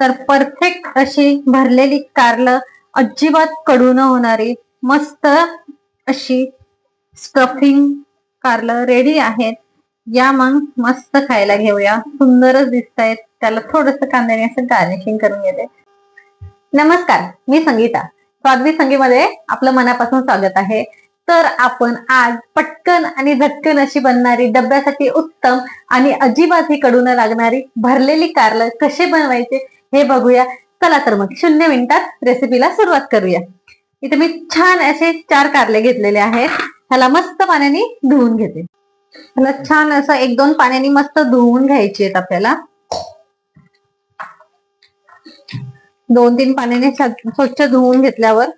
तर परफेक्ट अशी भरलेली कारलं, अजिबात कडू न होणारी मस्त अशी स्टफिंग कारलं रेडी आहेत. या मग मस्त खायला घेऊया. सुंदरच दिसत आहेत. त्याला थोडस कांद्याने असं गार्निशिंग करून घेते. नमस्कार, मी संगीता. स्वादवी संगीमध्ये आपलं मनापासून स्वागत आहे. तर आपण आज पटकन आणि झटकन अशी बनणारी, डब्यासाठी उत्तम आणि अजिबातही कडू न लागणारी भरलेली कारलं कसे बनवायचे हे बघूया. चला तर मग 0 मिनिटात रेसिपीला सुरुवात करूया. इथे मी छान असे 4 कारले घेतलेले आहेत. ह्याला मस्त पाण्याने धुवून घेते. ह्याला छान असं 1-2 पाण्याने मस्त धुवून घ्यायची आहेत आपल्याला. 2-3 पाण्याने स्वच्छ धुवून घेतल्यावर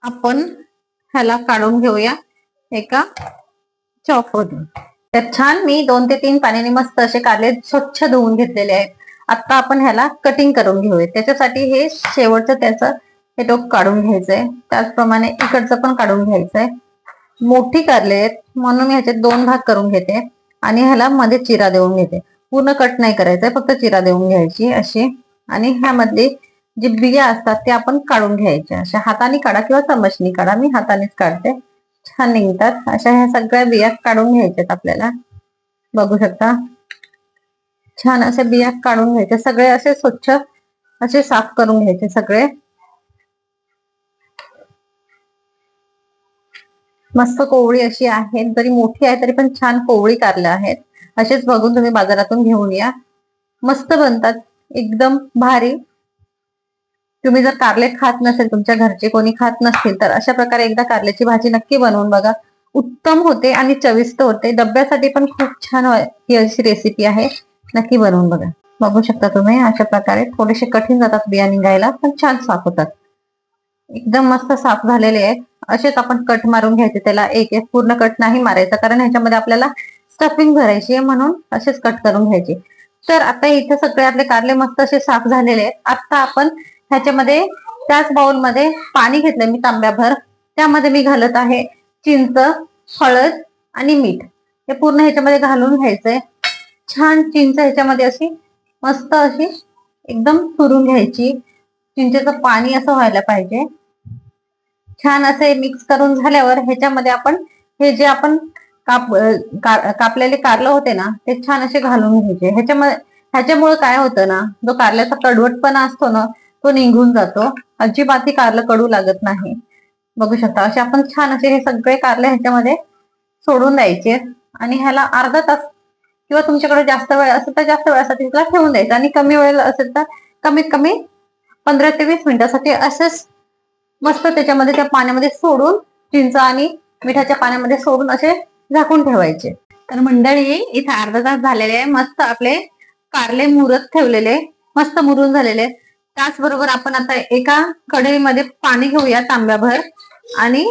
आपण ह्याला काढून घेऊया एका चॉप मधून. तर छान मी 2 ते 3 पाण्याने मस्त असे कारले स्वच्छ धुवून घेतलेले आहेत. आता आपण ह्याला कटिंग करून घेऊया. त्याच्यासाठी हे शेवटचं त्याचं हे टोक काढून घ्यायचंय. त्याचप्रमाणे इकडचं पण काढून घ्यायचंय. मोठी कारले आहेत म्हणून मी ह्याचे 2 भाग करून घेते आणि ह्याला मध्ये चिरा देऊन घेते. पूर्ण कट नाही करायचंय, फक्त चिरा देऊन घ्यायची अशी. आणि ह्यामधले जे बिया असतात ते आपण काढून घ्यायच्या. अशा हाताने काढा किंवा चमचनी काढा. मी हातानेच काढते, छान निघतात. अशा ह्या सगळ्या बिया काढून घ्यायच्यात आपल्याला. बघू शकता छान असे बिया काढून घ्यायचे. सगळे असे स्वच्छ असे साफ करून घ्यायचे सगळे. मस्त कोवळी अशी आहे, जरी मोठी आहे तरी पण छान कोवळी कारले आहेत. असेच बघून तुम्ही बाजारातून घेऊन या. मस्त बनतात, एकदम भारी. तुम्ही जर कारले खात नसेल, तुमच्या घरचे कोणी खात नसतील, तर अशा प्रकारे एकदा कारल्याची भाजी नक्की बनवून बघा. उत्तम होते आणि चविष्ट होते. डब्यासाठी पण खूप छान ही अशी रेसिपी आहे. नक्की बनवून बघा. बघू शकता तुम्ही अशा प्रकारे थोडेसे कठीण जातात बिया निघायला, पण छान साफ होतात. एकदम मस्त साफ झालेले आहेत. असेच आपण कट मारून घ्यायचे. त्याला एक पूर्ण कट नाही मारायचा, कारण ह्याच्यामध्ये आपल्याला स्टफिंग भरायची आहे, म्हणून असेच कट करून घ्यायचे. तर आता इथे सगळे आपले कारले मस्त असे साफ झालेले आहेत. आता आपण ह्याच्यामध्ये त्याच बाउलमध्ये पाणी घेतलं मी तांब्याभर. त्यामध्ये मी घालत आहे चिंच, हळद आणि मीठ. हे पूर्ण ह्याच्यामध्ये घालून घ्यायचंय. छान चिंच ह्याच्यामध्ये अशी मस्त अशी एकदम चुरून घ्यायची. चिंचेचं पाणी असं व्हायला पाहिजे. छान असे मिक्स करून झाल्यावर ह्याच्यामध्ये आपण हे जे आपण कापलेले कारलं होते ना, ते छान असे घालून घ्यायचे. ह्याच्यामुळे काय होतं ना, जो कारल्याचा कडवटपणा असतो ना, तो निघून जातो. अजिबात कारलं कडू लागत नाही. बघू शकता असे आपण छान असे हे सगळे कारले ह्याच्यामध्ये सोडून द्यायचे आणि ह्याला अर्धा तास किंवा तुमच्याकडे जास्त वेळ असेल तर जास्त वेळासाठी त्याला ठेवून द्यायचं. आणि कमी वेळ असेल तर कमीत कमी 15 ते 20 मिनिटासाठी असेच मस्त त्याच्यामध्ये त्या पाण्यामध्ये सोडून, चिंच आणि मिठाच्या पाण्यामध्ये सोडून असे झाकून ठेवायचे. तर मंडळी इथे अर्धा तास झालेले आहे. मस्त आपले कारले मुरत ठेवलेले, मस्त मुरून झालेले. त्याचबरोबर आपण आता एका कढईमध्ये पाणी घेऊया तांब्याभर आणि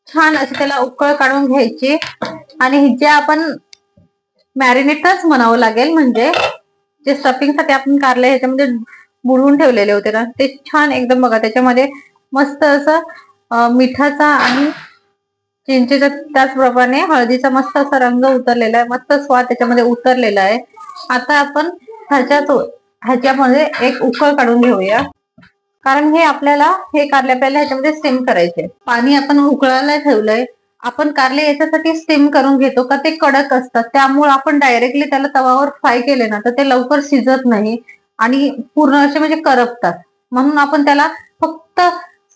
छान असे त्याला उकळ काढून घ्यायची. आणि जे आपण मॅरिनेटच म्हणावं लागेल, म्हणजे जे स्टफिंग साठी आपण कारले ह्याच्यामध्ये बुडवून ठेवलेले होते ना, ते छान एकदम बघा त्याच्यामध्ये मस्त असं मिठाचा आणि चिंचेचा, त्याचप्रमाणे हळदीचा मस्त असा रंग उतरलेला आहे. मस्त स्वाद त्याच्यामध्ये उतरलेला आहे. आता आपण ह्याच्यामध्ये एक उकळ काढून घेऊया, कारण हे आपल्याला हे कारले आपल्याला ह्याच्यामध्ये स्टीम करायचे. पाणी आपण उकळायला ठेवलंय. आपण कारले याच्यासाठी स्टीम करून घेतो का ते कडक असतात, त्यामुळे आपण डायरेक्टली त्याला तवावर फ्राय केले ना तर ते लवकर शिजत नाही आणि पूर्ण असे म्हणजे करपतात. म्हणून आपण त्याला फक्त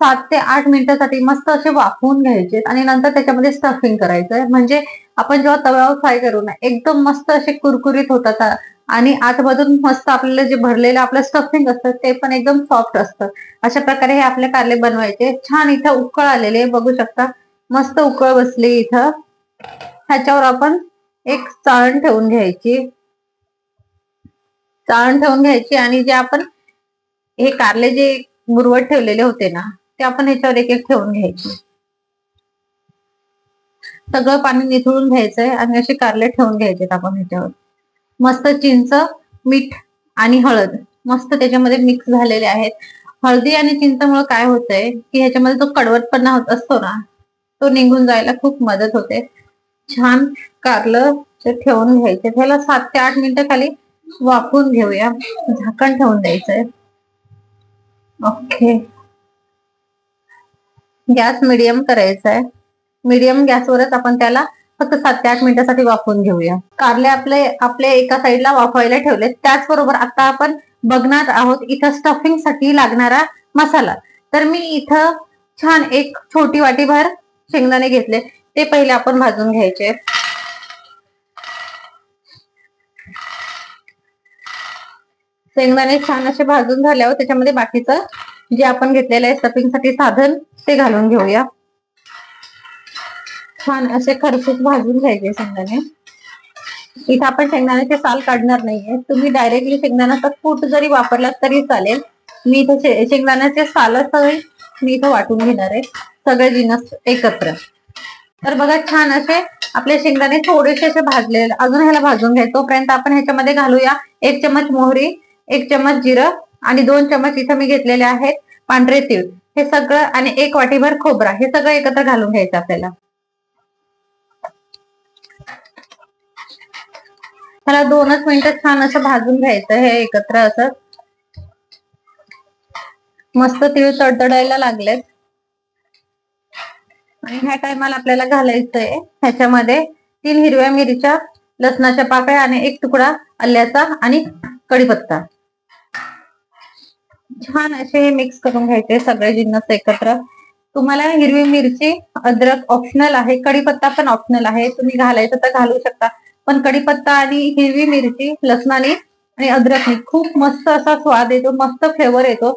7 ते 8 मिनिटासाठी मस्त असे वाफवून घ्यायचे आणि नंतर त्याच्यामध्ये स्टफिंग करायचंय. म्हणजे आपण जेव्हा तव्यावर फ्राय करू ना, एकदम मस्त असे कुरकुरीत होतात आणि आतमधून मस्त आपल्याला जे भरलेलं आपलं स्टफिंग असतं ते पण एकदम सॉफ्ट असतं. अशा प्रकारे हे आपले कारले बनवायचे. छान इथं उकळ आलेले बघू शकता, मस्त उकळ बसली इथं. ह्याच्यावर आपण एक चाळण ठेवून घ्यायची. आणि जे आपण हे कारले जे मुरवत ठेवलेले होते ना, ते आपण ह्याच्यावर एक एक ठेवून घ्यायचे. सगळं पाणी निथळून घ्यायचंय आणि असे कारले ठेवून घ्यायचे आपण ह्याच्यावर. मस्त चिंच, मीठ आणि हळद मस्त त्याच्यामध्ये मिक्स झालेले आहेत. हळदी आणि चिंचमुळे काय होतंय की ह्याच्यामध्ये जो कडवटपणा होत असतो ना, तो निघून जायला खूप मदत होते. छान कारलं ठेवून घ्यायचे. त्याला 7 ते 8 मिनिटं खाली वाफवून घेऊया. झाकण ठेवून द्यायचंय. ओके. गॅस मिडियम करायचा आहे. मीडियम गॅसवरच आपण त्याला फक्त 7 ते 8 मिनिटांसाठी वाफवून घेऊया. कारले आपले एका साईडला वाफवायला ठेवले. त्याचबरोबर आता आपण बघणार आहोत इथं स्टफिंग साठी लागणारा मसाला. तर मी इथं छान एक छोटी वाटीभर शेंगदाणे घेतले. ते पहिले आपण भाजून घ्यायचे. शेंगदाणे छान असे भाजून झाल्यावर त्याच्यामध्ये बाकीचं जे आपण घेतलेलं आहे स्टफिंग साठी साधन ते घालून घेऊया. छान असे खरपूस भाजून घ्यायचे शेंगदाणे. इथे आपण शेंगदाण्याचे साल काढणार नाहीये. तुम्ही डायरेक्टली शेंगदाण्याचा कूट जरी वापरलात तरी चालेल. मी इथे शेंगदाण्याचे सालच मी इथं वाटून घेणार आहे, सगळे जिन्नस एकत्र. तर बघा छान असे आपले शेंगदाणे थोडेसे असे भाजले. अजून ह्याला भाजून घ्यायचं. तोपर्यंत आपण ह्याच्यामध्ये घालूया 1 चमच मोहरी, 1 चमच जिरं आणि 2 चमच इथं मी घेतलेले आहेत पांढरे तीळ. हे सगळं आणि 1 वाटीभर खोबरा, हे सगळं एकत्र घालून घ्यायचं आपल्याला. त्याला 2च मिनिटं छान असं भाजून घ्यायचं हे एकत्र. असं मस्त तीळ तडतडायला लागलेत आणि ह्या टायमाला आपल्याला घालायचंय ह्याच्यामध्ये 3 हिरव्या मिरच्या, लसणाच्या पाकळ्या आणि 1 तुकडा आल्याचा आणि कढीपत्ता. छान असे हे मिक्स करून घ्यायचे सगळे जिन्नस एकत्र. तुम्हाला हिरवी मिरची, अद्रक ऑप्शनल आहे, कढीपत्ता पण ऑप्शनल आहे. तुम्ही घालायचं तर घालू शकता. पण कढीपत्ता आणि हिरवी मिरची लसणाने आणि अद्रकने खूप मस्त असा स्वाद येतो, मस्त फ्लेवर येतो.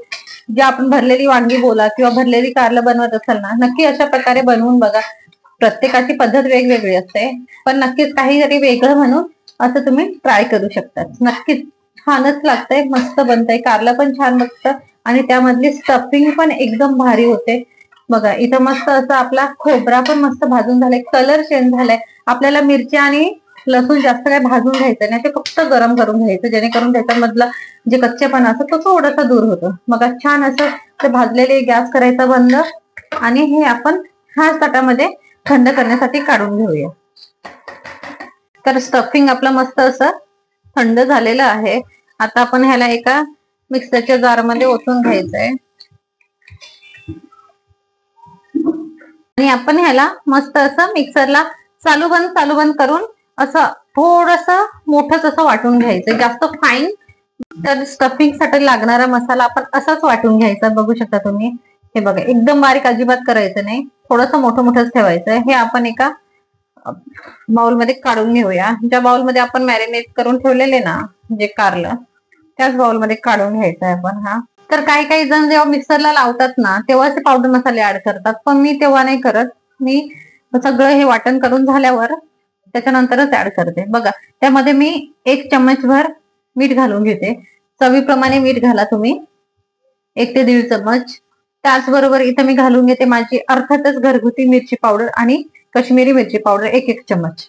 जे आपण भरलेली वांगी बोला किंवा भरलेली कारलं बनवत असाल ना, नक्की अशा प्रकारे बनवून बघा. प्रत्येकाची पद्धत वेगवेगळी असते, पण नक्कीच काहीतरी वेगळं म्हणून असं तुम्ही ट्राय करू शकता. नक्कीच छानच लागतंय, मस्त बनतंय. कारलं पण छान बघतं आणि त्यामधली स्टफिंग पण एकदम भारी होते. बघा इथं मस्त असं आपला खोबरा पण मस्त भाजून झालाय, कलर चेंज झालाय. आपल्याला मिरची आणि लसूण जास्त काय भाजून घ्यायचं नाही, ते फक्त गरम करून घ्यायचं, जेणेकरून त्याच्यामधला जे कच्चेपणा असतो तो थोडासा दूर होतो. बघा छान असं ते भाजलेले. गॅस करायचा बंद आणि हे आपण ह्या ताटामध्ये थंड करण्यासाठी काढून घेऊया. तर स्टफिंग आपलं मस्त असं थंड झालेलं आहे. आता आपण ह्याला एका मिक्सरच्या जारमध्ये ओतून घ्यायचंय आणि आपण ह्याला मस्त असं मिक्सरला चालू बंद करून असं थोडस मोठंच असं वाटून घ्यायचं. जास्त फाईन तर स्टफिंग साठी लागणारा मसाला आपण असाच वाटून घ्यायचा. बघू शकता तुम्ही, हे बघा एकदम बारीक अजिबात करायचं नाही, थोडस मोठंच ठेवायचं. हे आपण एका बाउलमध्ये काढून घेऊया. ज्या बाउलमध्ये आपण मॅरिनेट करून ठेवलेले ना जे कारलं, त्याच बाउलमध्ये काढून घ्यायचं आहे आपण. हा तर काही जण जेव्हा मिक्सरला लावतात ना तेव्हा ते पावडर मसाले ऍड करतात, पण मी तेव्हा नाही करत. मी सगळं हे वाटण करून झाल्यावर त्याच्यानंतरच ऍड करते. बघा त्यामध्ये मी 1 चम्मच भर मीठ घालून घेते. चवीप्रमाणे मीठ घाला तुम्ही, 1 ते 1.5 चम्मच. त्याचबरोबर इथं मी घालून घेते माझी अर्थातच घरगुती मिरची पावडर आणि कश्मीरी मिरची पावडर 1 चम्मच.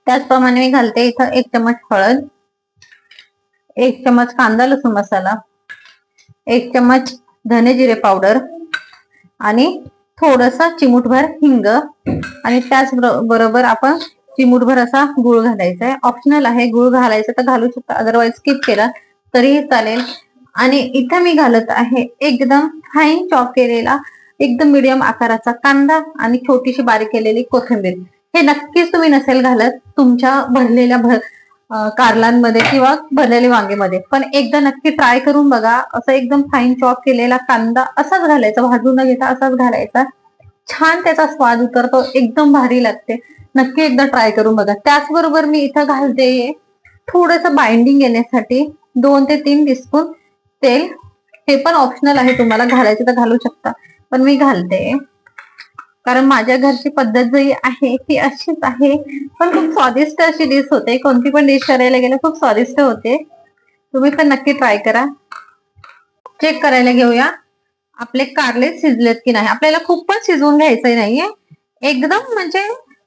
त्याचप्रमाणे मी घालते इथं 1 चम्मच हळद, 1 चम्मच कांदा लसूण मसाला, 1 चम्मच धने जिरे पावडर आणि थोडासा चिमूटभर हिंग आणि त्याच बरोबर आपण चिमूटभर असा गुळ घालायचा आहे. ऑप्शनल आहे, गुळ घालायचं तर घालू शकता, अदरवाईज स्किप केला तरीही चालेल. आणि इथं मी घालत आहे एकदम फाईन चॉप केलेला एकदम मीडियम आकाराचा कांदा आणि छोटीशी बारीक केलेली कोथिंबीर. हे नक्कीच तुम्ही नसेल घालत तुमच्या भरलेल्या कारलांमध्ये किंवा भरलेल्या वांगेमध्ये, पण एकदा नक्की ट्राय करून बघा. असं एकदम फाईन चॉप केलेला कांदा असाच घालायचा, भाजून न घेता असाच घालायचा. छान त्याचा स्वाद उतरतो, एकदम भारी लागते. नक्की एकदा ट्राय करून बघा. त्याचबरोबर मी इथं घालते थोडस बाइंडिंग येण्यासाठी 2 ते 3 टीस्पून तेल. हे पण ऑप्शनल आहे, तुम्हाला घालायचे तर घालू शकता, पण मी घालते कारण माझ्या घरची पद्धत जी आहे ती अशीच आहे. पण खूप स्वादिष्ट अशी डिश होते. कोणती पण डिश करायला गेलं खूप स्वादिष्ट होते. तुम्ही पण नक्की ट्राय करा. चेक करायला घेऊया आपले कारले शिजलेत की नाही. आपल्याला खूप पण शिजवून घ्यायचंय नाहीये, एकदम म्हणजे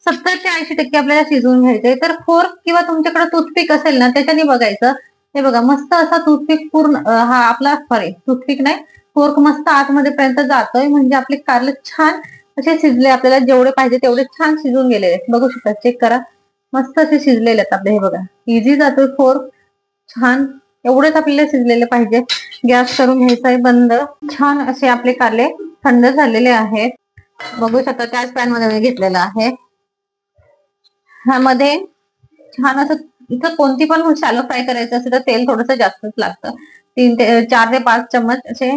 70 ते 80% आपल्याला शिजवून घ्यायचंय. तर फोर्क किंवा तुमच्याकडे टूथपिक असेल ना त्याच्याने बघायचं. हे बघा मस्त असा टूथपिक पूर्ण हा आपला सॉरी टूथपिक नाही फोर्क मस्त आतमध्ये पर्यंत जातोय, म्हणजे आपले कारले छान असे शिजले. आपल्याला जेवढे पाहिजे तेवढे छान शिजून गेलेले. बघू शकता, चेक करा, मस्त असे शिजलेले आहेत आपले. हे बघा इझी जातोय फोर्क छान एवढेच आपल्याला शिजलेले पाहिजे. गॅस करून घ्यायचा आहे बंद. छान असे आपले कारले थंड झालेले आहेत. बघू शकता त्याच पॅन मध्ये मी घेतलेलं आहे. ह्यामध्ये छान असं, इथं कोणती पण शालो फ्राय करायचं असेल तर तेल थोडंसं जास्तच लागतं. 4 ते 5 चम्मच असे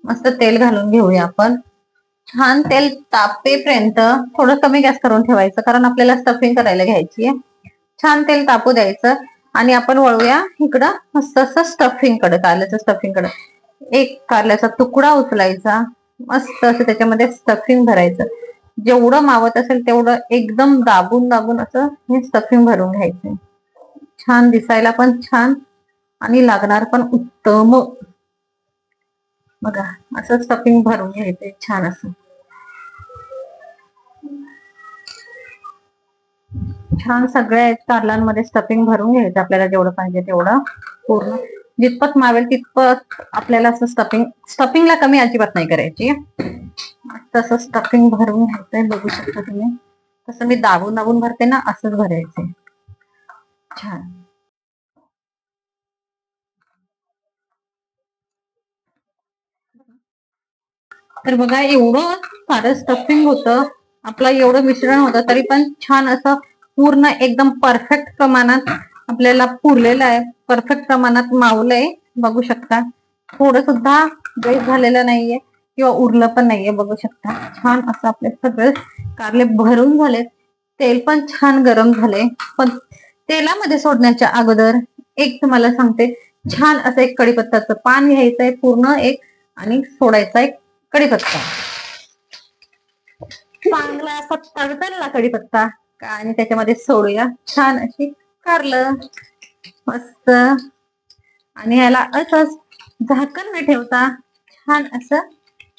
मस्त तेल घालून घेऊया आपण. छान तेल तापेपर्यंत थोडं कमी गॅस करून ठेवायचं, कारण आपल्याला स्टफिंग करायला घ्यायची आहे. छान तेल तापू द्यायचं आणि आपण वळूया इकडं मस्त असं स्टफिंग कडे, कारल्याचं स्टफिंग कडे. एक कारल्याचा तुकडा उचलायचा, मस्त असं त्याच्यामध्ये स्टफिंग भरायचं. जेवढं मावत असेल तेवढं एकदम दाबून दाबून असं हे स्टफिंग भरून घ्यायचं. छान दिसायला पण छान आणि लागणार पण उत्तम. बघा असं स्टफिंग भरून घ्यायचंय छान असं. छान सगळ्या कारलांमध्ये स्टफिंग भरून घ्यायचं आपल्याला जेवढं पाहिजे तेवढं. पूर्ण जितपत मावेल तितपत आपल्याला असं स्टफिंगला कमी अजिबात नाही करायची. तसं स्टफिंग भरून घ्यायचंय. बघू शकता तुम्ही तसं मी दाबून दाबून भरते ना, असंच भरायचंय. छान तर बघा एवढं सारं स्टफिंग होतं आपलं, एवढं मिश्रण होतं तरी पण छान असं पूर्ण एकदम परफेक्ट प्रमाणात आपल्याला पुरलेलं आहे. परफेक्ट प्रमाणात मावलंय. बघू शकता थोडं सुद्धा वेस्ट झालेलं नाहीये किंवा उरलं पण नाहीये. बघू शकता छान असं आपले सगळे कारले भरून झाले. तेल पण छान गरम झाले. पण तेलामध्ये सोडण्याच्या अगोदर एक तुम्हाला सांगते, छान असं एक कढीपत्त्याचं पान घ्यायचंय पूर्ण एक, आणि सोडायचा एक कढीपत्ता. चांगला असा तडतडला कढीपत्ता आणि त्याच्यामध्ये सोडूया छान अशी कारलं मस्त. आणि याला असंच झाकण न ठेवता छान असं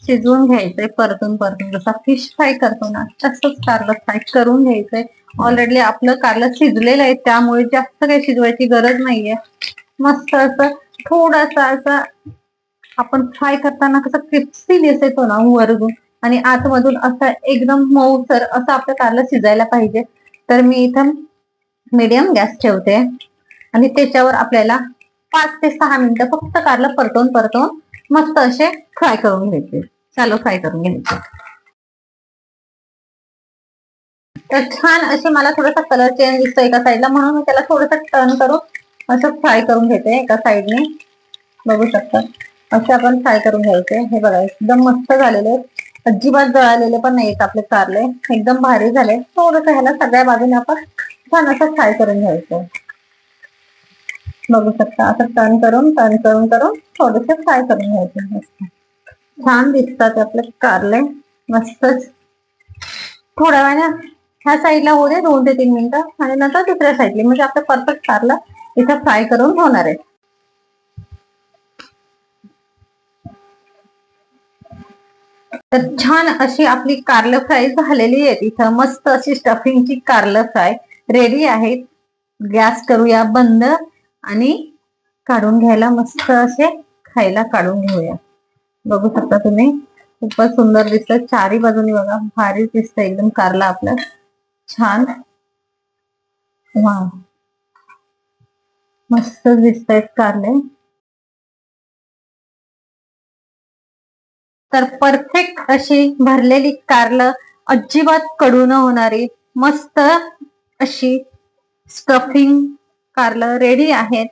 शिजवून घ्यायचंय परतून परतून, जसा फिश फ्राय करतो ना तसंच कारलं फ्राय करून घ्यायचंय. ऑलरेडी आपलं कारलं शिजलेलं आहे त्यामुळे जास्त काही शिजवायची गरज नाहीये. मस्त असं थोडंसं असं आपण फ्राय करताना कसं क्रिस्पीनेस येतो ना वरून, आणि आतमधून असं एकदम मऊसर असं आपलं कारलं शिजायला पाहिजे. तर मी इथं मीडियम गॅस ठेवते आणि त्याच्यावर आपल्याला 5 ते 6 मिनिटं फक्त कारलं परतवून परतवून मस्त असे फ्राय करून घ्यायचे. चालू फ्राय करून घ्यायचे. तर छान असे मला थोडासा कलर चेंज दिसतो एका साईडला, म्हणून मी त्याला थोडंसं टर्न करून असं फ्राय करून घेते एका साईडने. बघू शकता असे आपण फ्राय करून घ्यायचे. हे बघा एकदम मस्त झालेले, अजिबात जळालेले पण नाहीत आपले कारले, एकदम भारी झाले. थोडंसं ह्याला सगळ्या बाजूने आपण छान असं फ्राय करून घ्यायचं. बघू शकता असं टर्न करून करून थोडेसे फ्राय करून घ्यायचे. मस्त छान दिसतात आपले कारले मस्तच. थोड्या वेळाने ह्या साईडला होऊ दे 2 ते 3 मिनिटं आणि नंतर दुसऱ्या साईडला, म्हणजे आपलं परफेक्ट कारलं इथं फ्राय करून होणार आहे. तर छान अशी आपली कारलं फ्राय झालेली आहे. इथं मस्त अशी स्टफिंगची कारलं फ्राय रेडी आहेत. गॅस करूया बंद आणि काढून घ्यायला मस्त असे खायला काढून घेऊया. बघू शकता तुम्ही खूपच सुंदर दिसत चारी बाजूनी. बघा भारी दिसत एकदम कारला आपलं छान. वा मस्त दिसत आहेत कारले. तर परफेक्ट अशी भरलेली कारलं, अजिबात कडू न होणारी मस्त अशी स्टफिंग कारलं रेडी आहेत.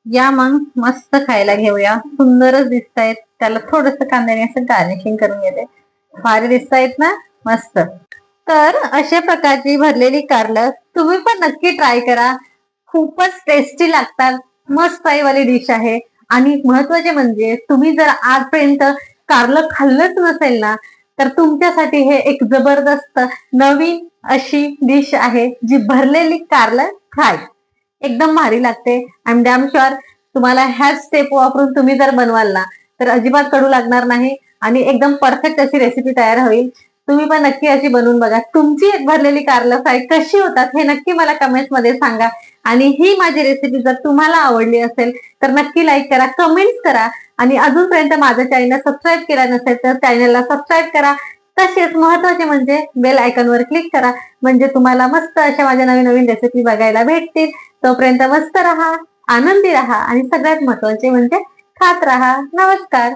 या मग मस्त खायला घेऊया. सुंदरच दिसत आहेत. त्याला थोडस कांद्याने असं गार्निशिंग करून घेते. भारी दिसत आहेत ना मस्त. तर अशा प्रकारची भरलेली कारलं तुम्ही पण नक्की ट्राय करा. खूपच टेस्टी लागतात. मस्त वाली डिश आहे. आणि महत्वाचे म्हणजे तुम्ही जर आजपर्यंत कारलं खाल्लंच नसेल ना, तर तुमच्यासाठी हे एक जबरदस्त नवीन अशी डिश आहे, जी भरलेली कारलं फ्राय एकदम भारी लागते. आय एम डॅम शुअर तुम्हाला ह्याच स्टेप वापरून तुम्ही जर बनवाल ना तर अजिबात कडू लागणार नाही आणि एकदम परफेक्ट अशी रेसिपी तयार होईल. तुम्ही पण नक्की अशी बनवून बघा. तुमची एक भरलेली कारलं फ्राय कशी होतात हे नक्की मला कमेंट्स मध्ये सांगा. आणि ही माझी रेसिपी जर तुम्हाला आवडली असेल तर नक्की लाईक करा, कमेंट्स करा, आणि अजूनपर्यंत माझं चॅनल सबस्क्राईब केला नसेल तर चॅनलला सबस्क्राईब करा. तसेच महत्वाचे म्हणजे बेल आयकॉनवर क्लिक करा, म्हणजे तुम्हाला मस्त अशा माझ्या नवीन नवीन रेसिपी बघायला भेटतील. तोपर्यंत मस्त राहा. आनंदी राहा आणि सगळ्यात महत्वाचे म्हणजे खात राहा. नमस्कार.